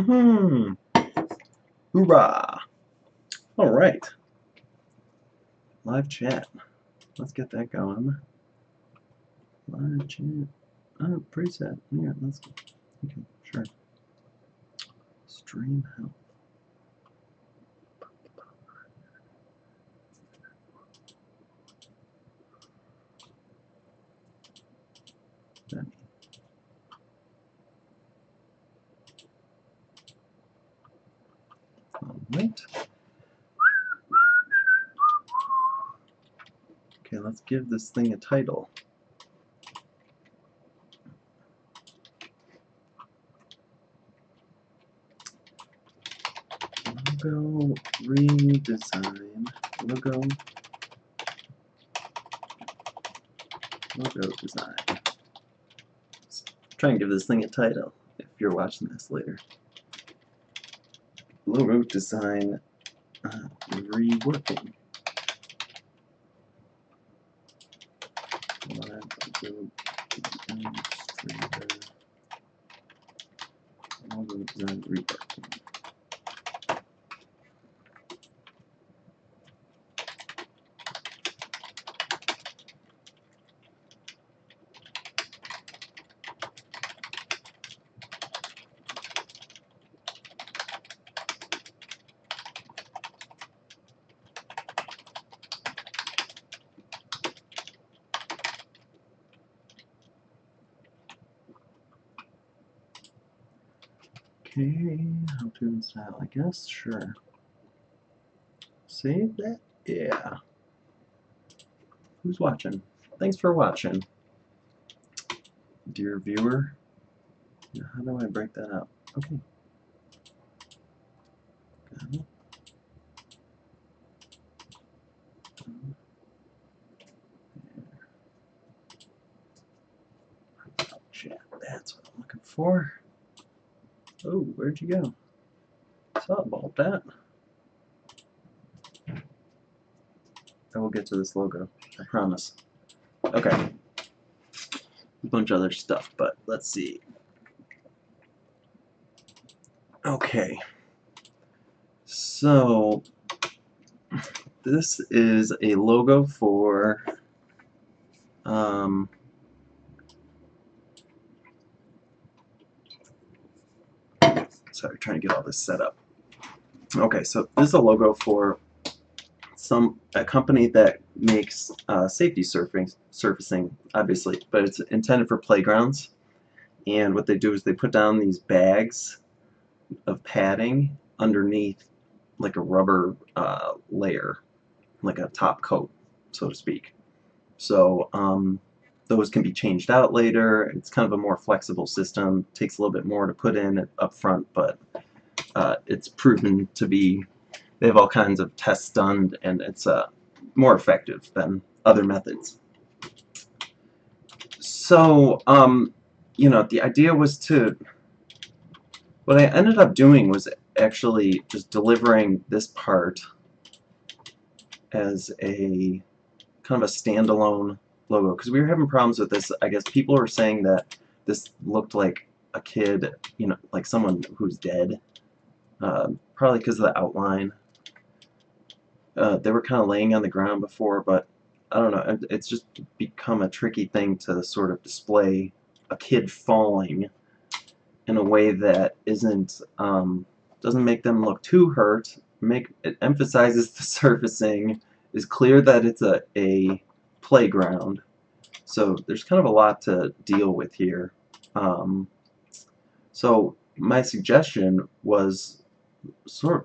Hmm. Hoorah! All right. Live chat. Let's get that going. Live chat. Oh, preset. Yeah, let's go. Okay, sure. Stream help. Alright. Okay, let's give this thing a title. Logo redesign. Logo design. Let's try and give this thing a title if you're watching this later. Logo design reworking. Logo design reworking. Okay, how to and style, I guess, sure. Save that? Yeah. Who's watching? Thanks for watching, dear viewer. Now, how do I break that up? Okay. Got it. Chat, that's what I'm looking for. Oh, where'd you go? Saw about that. I will get to this logo, I promise. Okay. A bunch of other stuff, but let's see. Okay. So, this is a logo for sorry, trying to get all this set up. Okay, so this is a logo for a company that makes safety surfacing, obviously, but it's intended for playgrounds. And what they do is they put down these bags of padding underneath like a rubber layer, like a top coat, so to speak. So those can be changed out later. It's kind of a more flexible system. Takes a little bit more to put in up front, but it's proven to be, they have all kinds of tests done, and it's more effective than other methods. So, you know, the idea was to, what I ended up doing was actually just delivering this part as a kind of a standalone logo, because we were having problems with this. I guess people were saying that this looked like a kid, you know, like someone who's dead, probably because of the outline. They were kind of laying on the ground before, but I don't know, it's just become a tricky thing to sort of display a kid falling in a way that isn't doesn't make them look too hurt. It emphasizes the surfacing, is clear that it's a playground. So there's kind of a lot to deal with here. So my suggestion was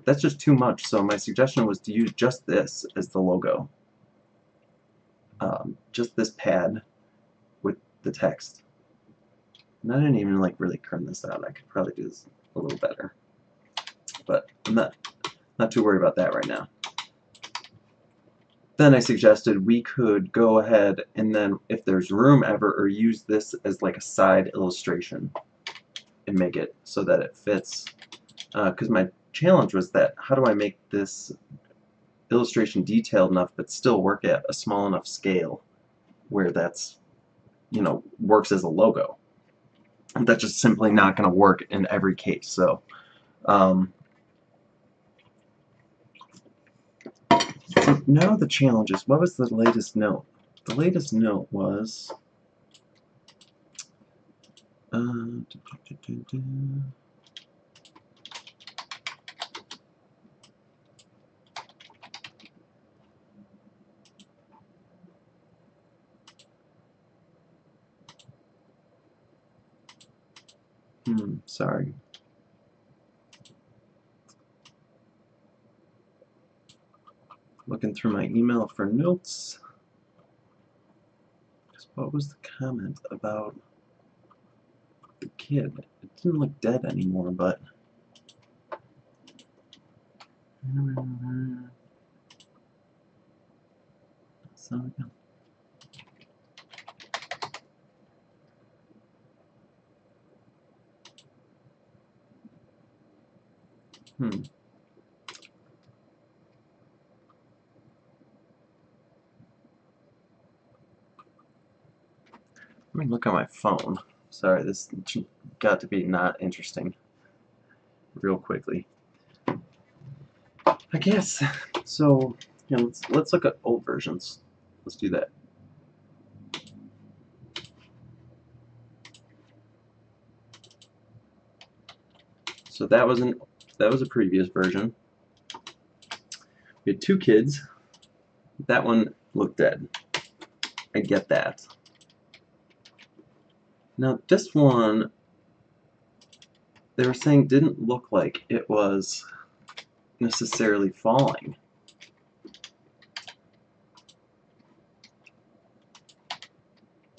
that's just too much. So my suggestion was to use just this as the logo. Just this pad with the text. And I didn't even like really trim this out. I could probably do this a little better. But I'm not too worried about that right now. Then I suggested we could go ahead and then, if there's room ever, or use this as like a side illustration and make it so that it fits. Because my challenge was that, how do I make this illustration detailed enough but still work at a small enough scale where that's, you know, works as a logo? That's just simply not going to work in every case. So Um, so now the challenges. What was the latest note? The latest note was uh, sorry. Looking through my email for notes. What was the comment about the kid? It didn't look dead anymore, but so hmm. Let me look on my phone. Sorry, this got to be not interesting. Real quickly, I guess. So, you know, let's look at old versions. Let's do that. So that was a previous version. We had two kids. That one looked dead. I get that. Now this one, they were saying didn't look like it was necessarily falling.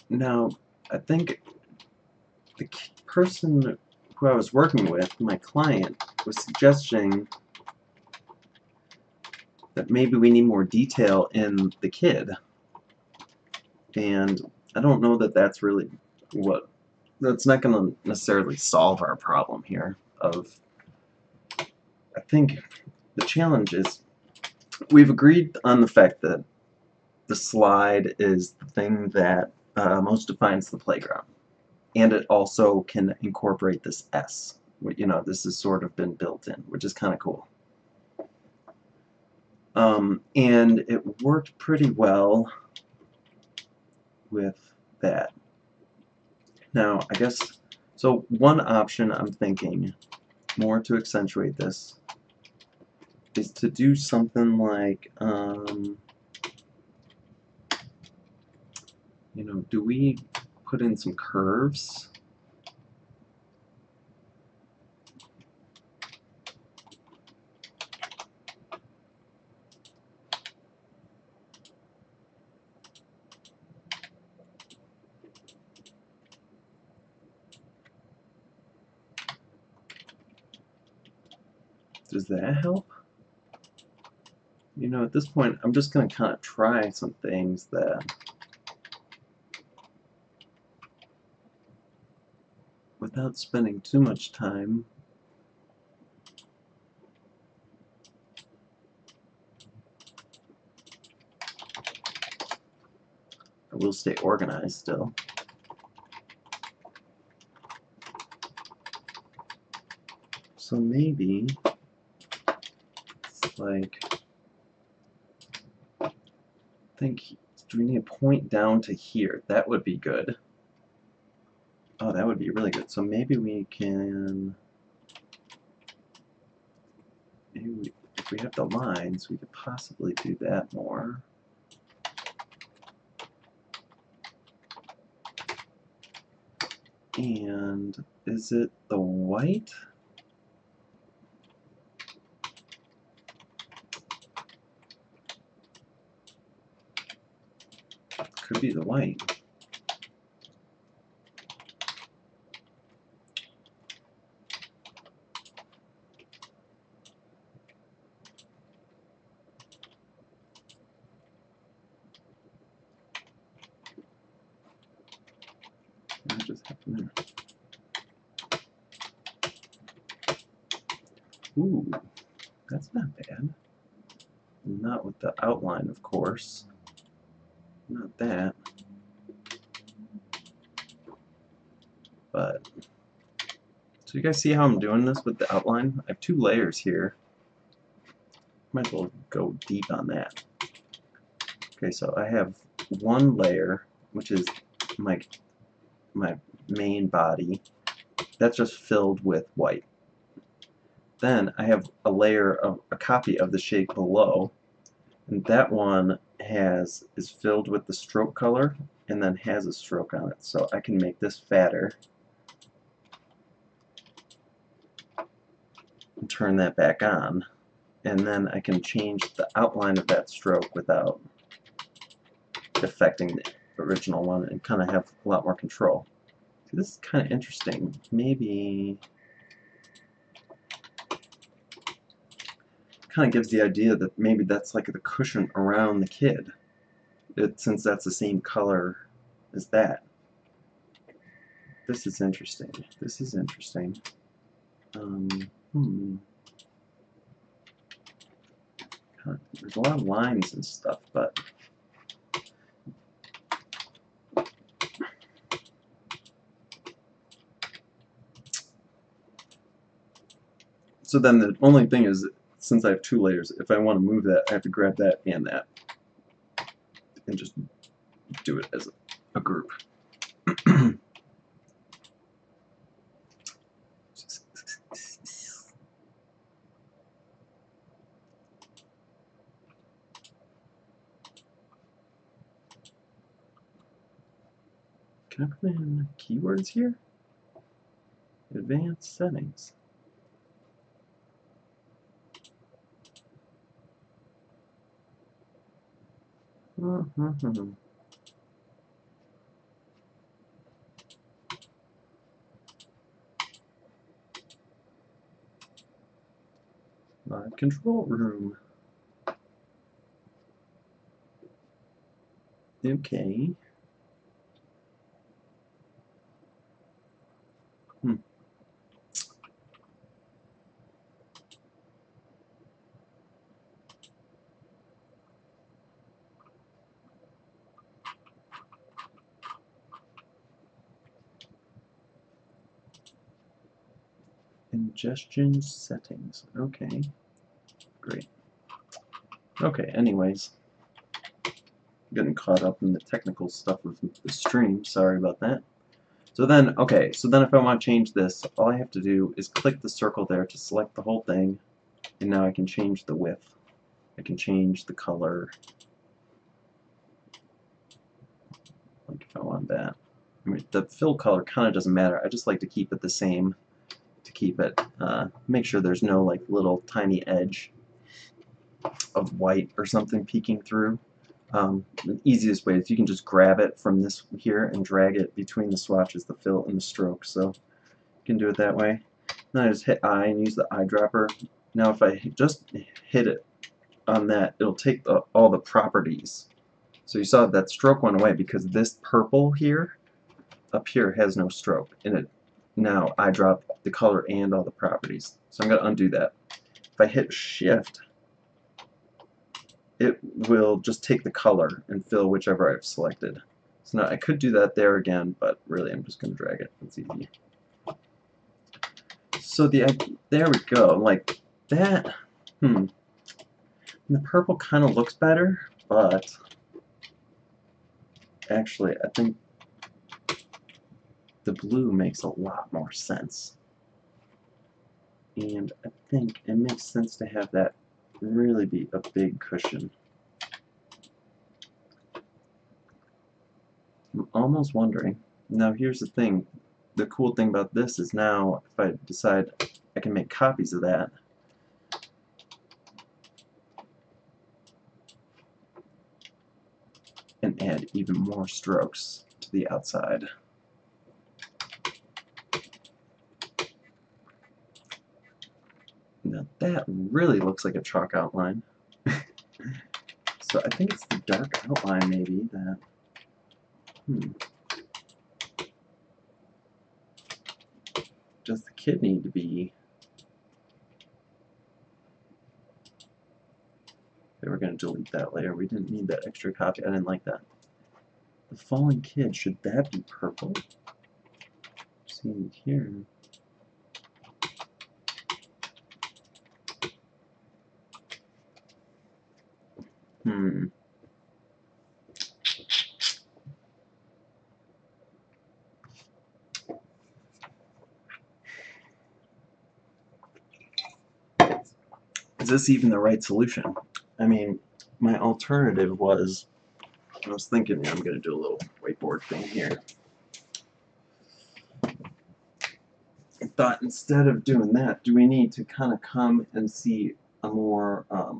Now, I think the person who I was working with, my client, was suggesting that maybe we need more detail in the kid. And I don't know that that's really what, that's not going to necessarily solve our problem here of, I think the challenge is we've agreed on the fact that the slide is the thing that most defines the playground. And it also can incorporate this S. You know, this has sort of been built in, which is kind of cool. And it worked pretty well with that. Now, I guess, so one option I'm thinking, more to accentuate this, is to do something like, you know, do we put in some curves? Does that help? You know, at this point, I'm just going to kind of try some things that, without spending too much time, I will stay organized still. So maybe it's like, I think, do we need a point down to here? That would be good. Oh, that would be really good. So maybe we can, maybe if we have the lines, we could possibly do that more. And is it the white? Could be the white. What just happened there? Ooh, that's not bad. Not with the outline, of course. Not that. But So you guys see how I'm doing this with the outline? I have 2 layers here. Might as well go deep on that. Okay, so I have 1 layer, which is my main body. That's just filled with white. Then I have a layer of a copy of the shape below, and that one is filled with the stroke color and then has a stroke on it. So I can make this fatter and turn that back on, and then I can change the outline of that stroke without affecting the original one and kind of have a lot more control. See, this is kind of interesting. Maybe kind of gives the idea that maybe that's like the cushion around the kid, since that's the same color as that. This is interesting. This is interesting. There's a lot of lines and stuff, but so then the only thing is, since I have 2 layers, if I want to move that, I have to grab that and just do it as a group. Can I put in keywords here? Advanced settings. Live control room. Okay. Ingestion settings. Okay. Great. Okay, anyways. Getting caught up in the technical stuff of the stream. Sorry about that. So then, okay, so then if I want to change this, all I have to do is click the circle there to select the whole thing, and now I can change the width. I can change the color. Like if I want that. I mean, the fill color kind of doesn't matter. I just like to keep it the same, to keep it, make sure there's no like little tiny edge of white or something peeking through. The easiest way is you can just grab it from this here and drag it between the swatches, the fill and the stroke. So you can do it that way. Then I just hit I and use the eyedropper. Now if I just hit it on that, it'll take all the properties. So you saw that stroke went away because this purple here, up here, has no stroke. And it now eyedrop the color and all the properties. So I'm going to undo that. If I hit Shift, it will just take the color and fill whichever I've selected. So now I could do that there again, but really I'm just going to drag it. It's easy. So there we go. Like that. And the purple kind of looks better, but actually I think the blue makes a lot more sense. And I think it makes sense to have that really be a big cushion. I'm almost wondering. Now here's the thing. The cool thing about this is now if I decide I can make copies of that, and add even more strokes to the outside. Now that really looks like a chalk outline. So I think it's the dark outline maybe that... Does the kid need to be... Okay, we're going to delete that layer. We didn't need that extra copy. I didn't like that. The fallen kid, should that be purple? See here. Hmm. Is this even the right solution? I mean, my alternative was, I was thinking, I'm going to do a little whiteboard thing here. I thought instead of doing that, do we need to kind of come and see a more, a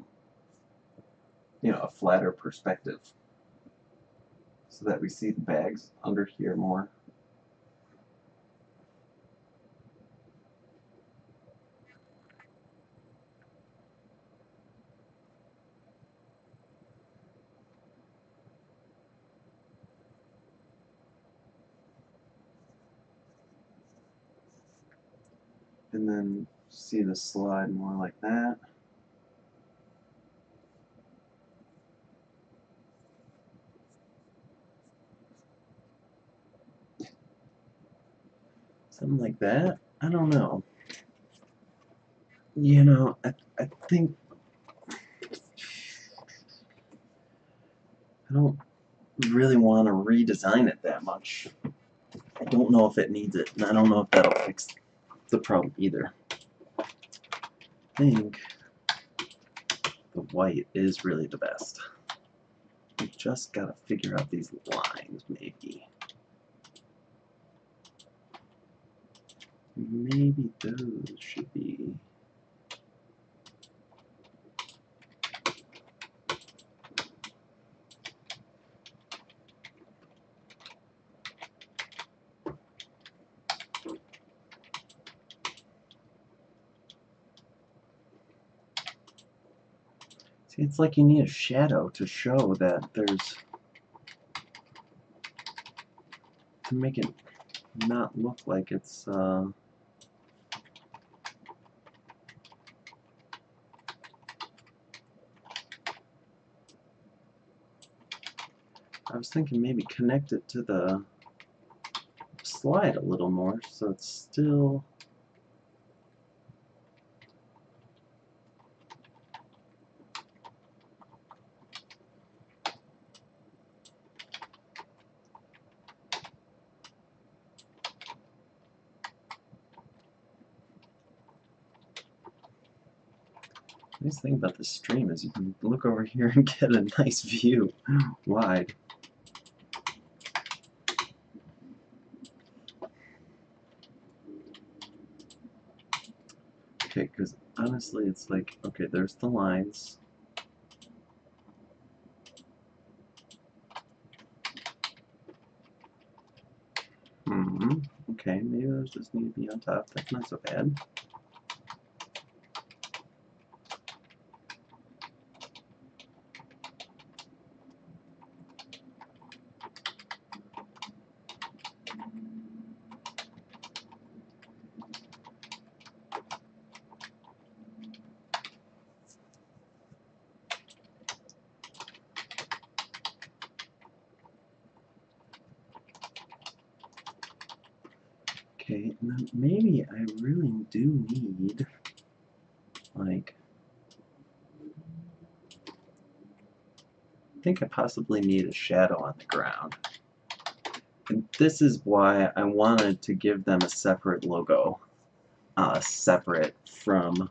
flatter perspective so that we see the bags under here more? And then see the slide more like that. Something like that. I don't know. I think I don't really want to redesign it that much. I don't know if it needs it, and I don't know if that'll fix the problem either. I think the white is really the best. We just gotta figure out these lines, maybe. Maybe those should be... See, it's like you need a shadow to show that there's... to make it not look like it's... I was thinking maybe connect it to the slide a little more so it's still... The nice thing about this stream is you can look over here and get a nice view wide. Okay, because honestly it's like, okay, there's the lines. Okay, maybe those just need to be on top. That's not so bad. Okay, and then maybe I really do need, like, I think I possibly need a shadow on the ground. And this is why I wanted to give them a separate logo, separate from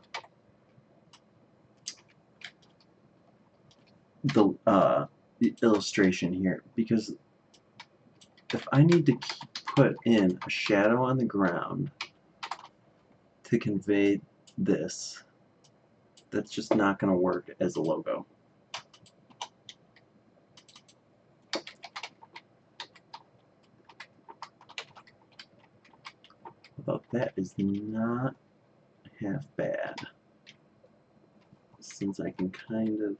the illustration here, because if I need to put in a shadow on the ground to convey this, that's just not going to work as a logo. Although that is not half bad, since I can kind of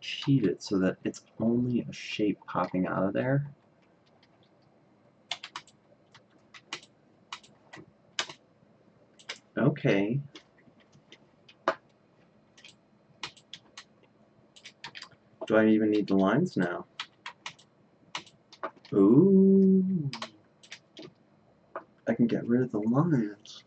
cheat it so that it's only a shape popping out of there. Okay. Do I even need the lines now? Ooh. I can get rid of the lines.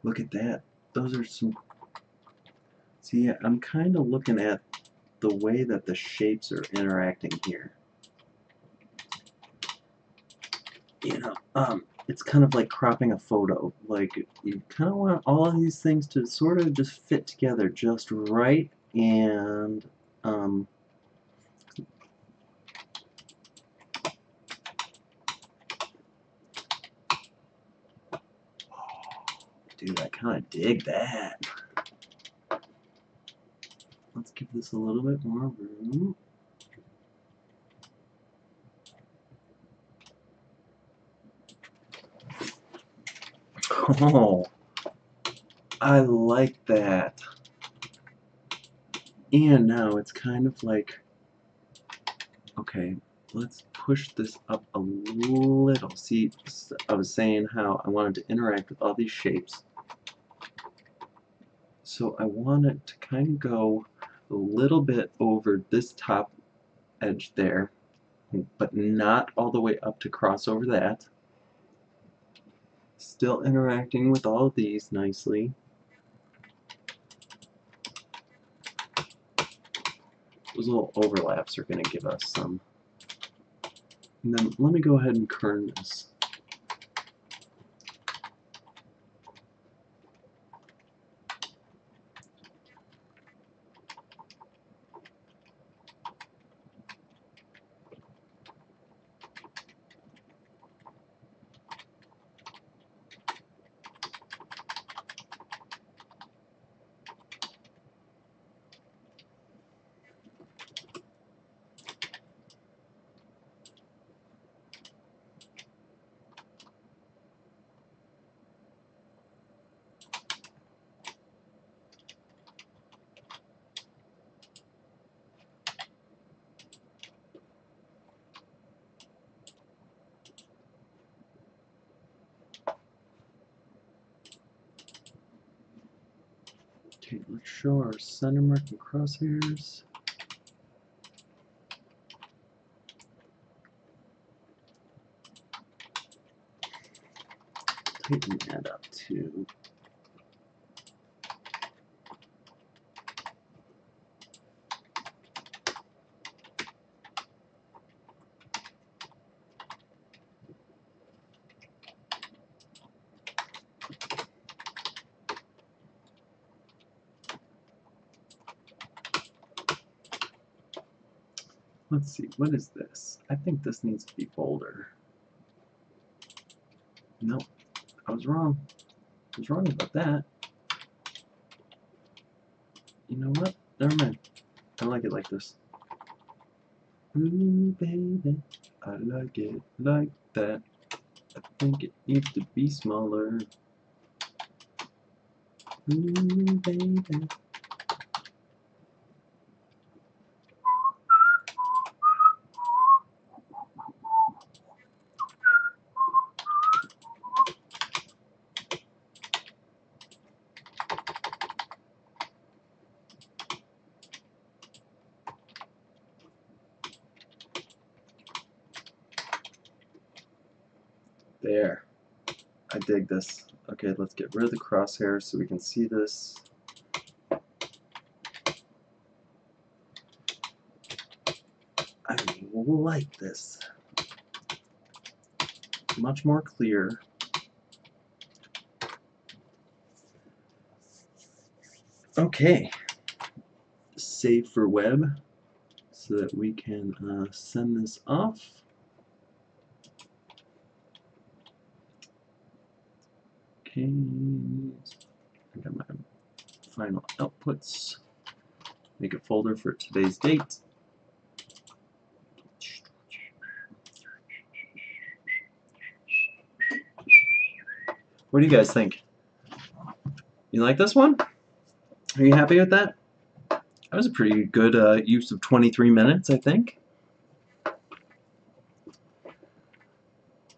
Look at that. Those are some... See, I'm kind of looking at the way that the shapes are interacting here. You know, it's kind of like cropping a photo. Like, you kind of want all of these things to sort of just fit together just right, and dude, I kind of dig that. Let's give this a little bit more room. Oh, I like that. And now it's kind of like, okay, let's push this up a little. See, I was saying how I wanted to interact with all these shapes. So I want it to kind of go a little bit over this top edge there, but not all the way up to cross over that. Still interacting with all of these nicely. Those little overlaps are going to give us some. And then let me go ahead and kern this. Okay, let's show our center mark and crosshairs. Tighten that up too. Let's see, what is this? I think this needs to be bolder. Nope, I was wrong. I was wrong about that. You know what? Never mind. I like it like this. Ooh, baby, I like it like that. I think it needs to be smaller. Ooh, baby. There. I dig this. Okay, let's get rid of the crosshairs so we can see this. I like this. Much more clear. Okay. Save for web so that we can send this off. Okay. I got my final outputs. Make a folder for today's date. What do you guys think? You like this one? Are you happy with that? That was a pretty good use of 23 minutes, I think.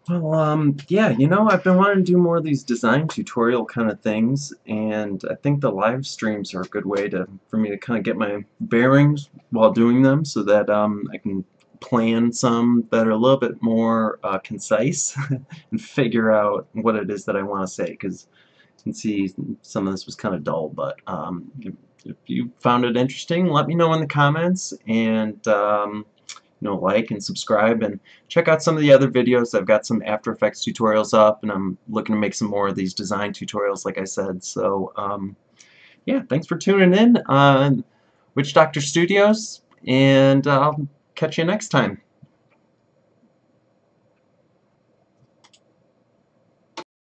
Well, yeah, you know, I've been wanting to do more of these design tutorial kind of things, and I think the live streams are a good way for me to kind of get my bearings while doing them, so that I can plan some that are a little bit more concise and figure out what it is that I want to say. Because can see some of this was kind of dull, but if you found it interesting, let me know in the comments, and like and subscribe, and check out some of the other videos. I've got some After Effects tutorials up, and I'm looking to make some more of these design tutorials, like I said. So yeah, thanks for tuning in on Witch Doctor Studios, and I'll catch you next time.